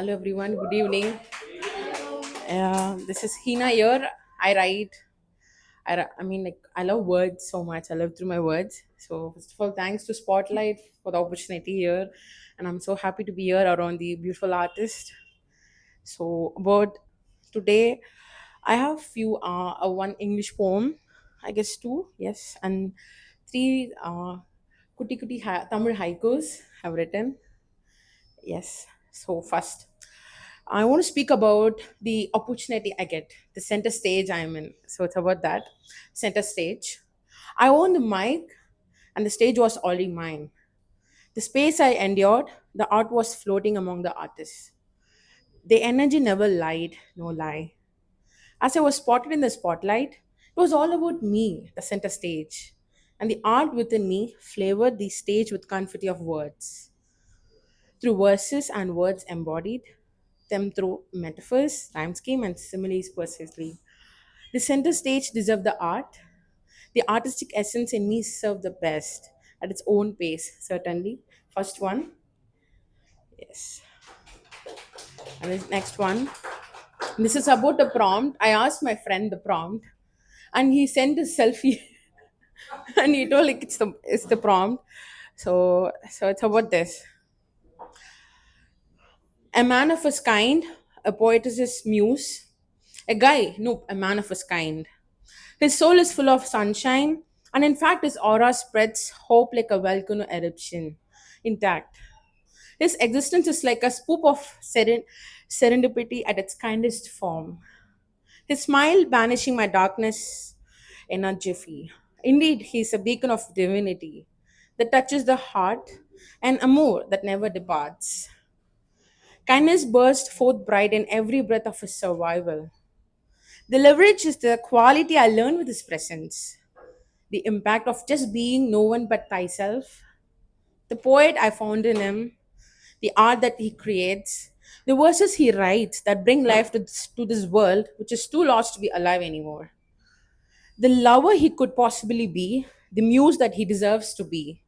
Hello everyone, good evening. This is Hina here. I write. I love words so much. I love through my words. So first of all, thanks to Spotlight for the opportunity here, and I'm so happy to be here around the beautiful artist. So about today, I have few one English poem, I guess two, yes, and three kuti kuti Tamil haikus have written. Yes. So first, I want to speak about the opportunity I get, the center stage I'm in. So it's about that center stage. I own the mic, and the stage was already mine. The space I endured, the art was floating among the artists. The energy never lied, no lie. As I was spotted in the spotlight, it was all about me, the center stage. And the art within me flavored the stage with confetti of words. Through verses and words embodied, them through metaphors, rhyme scheme, and similes precisely. The center stage deserved the art. The artistic essence in me served the best at its own pace, certainly. First one, yes. And the next one. This is about the prompt. I asked my friend the prompt, and he sent a selfie, and he told like it's the prompt. So it's about this. A man of his kind, a poetess's muse, a guy, no, a man of his kind. His soul is full of sunshine, and in fact, his aura spreads hope like a volcano eruption, intact. His existence is like a spoop of serendipity at its kindest form. His smile banishing my darkness in a jiffy. Indeed, he is a beacon of divinity that touches the heart and amour that never departs. Kindness bursts forth bright in every breath of his survival. The leverage is the quality I learned with his presence, the impact of just being no one but thyself, the poet I found in him, the art that he creates, the verses he writes that bring life to this world which is too lost to be alive anymore, the lover he could possibly be, the muse that he deserves to be.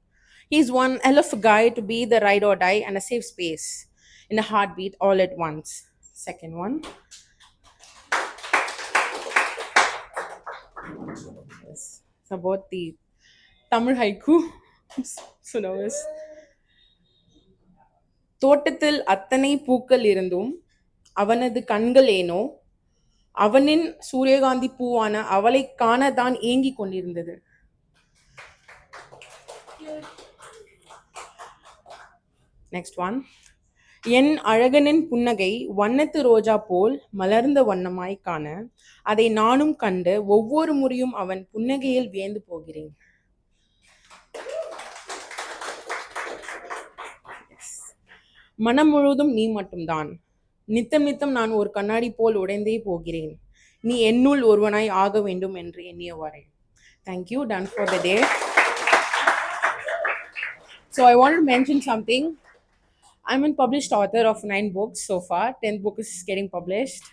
He's one hell of a guy to be the ride or die and a safe space in a heartbeat all at once. Second one. Yes. It's about the Tamil haiku. So nervous. தோட்டத்தில் அத்தனை பூக்கள் இருந்தும் அவனது கண்கள் ஏனோ அவனின் சூரியகாந்தி பூவான அவளைக் காண தான் ஏங்கிக் கொண்டிருந்தது. Next one. என் அழகனின் புன்னகை வண்ணத்து ரோஜா போல் மலர்ந்த வண்ணமாய் காண அதை நானும் கண்டு ஒவ்வொரு முறையும் அவன் புன்னகையில் வியந்து போகிறேன். மனம் முழுவதும் நீ மட்டும்தான். நித்தம் நித்தம் நான் ஒரு கண்ணாடி போல் உடைந்தே போகிறேன். நீ என்னுள் ஒருவனாய் ஆக வேண்டும் என்று எண்ணியவாறே. Thank you. Done for the day. So I wanted to mention something. I'm a published author of 9 books so far. 10th book is getting published.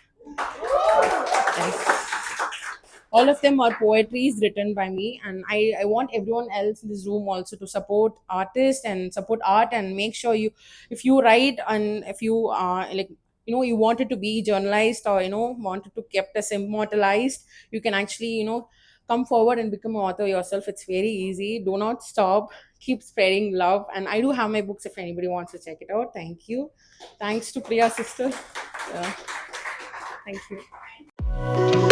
Thanks. All of them are poetries written by me, and I want everyone else in this room also to support artists and support art and make sure you, if you write and if you you wanted to be journalized or wanted to kept as immortalized, you can actually come forward and become an author yourself. It's very easy. Do not stop. Keep spreading love, and I do have my books if anybody wants to check it out. Thank you. Thanks to Priya sister. Yeah. Thank you.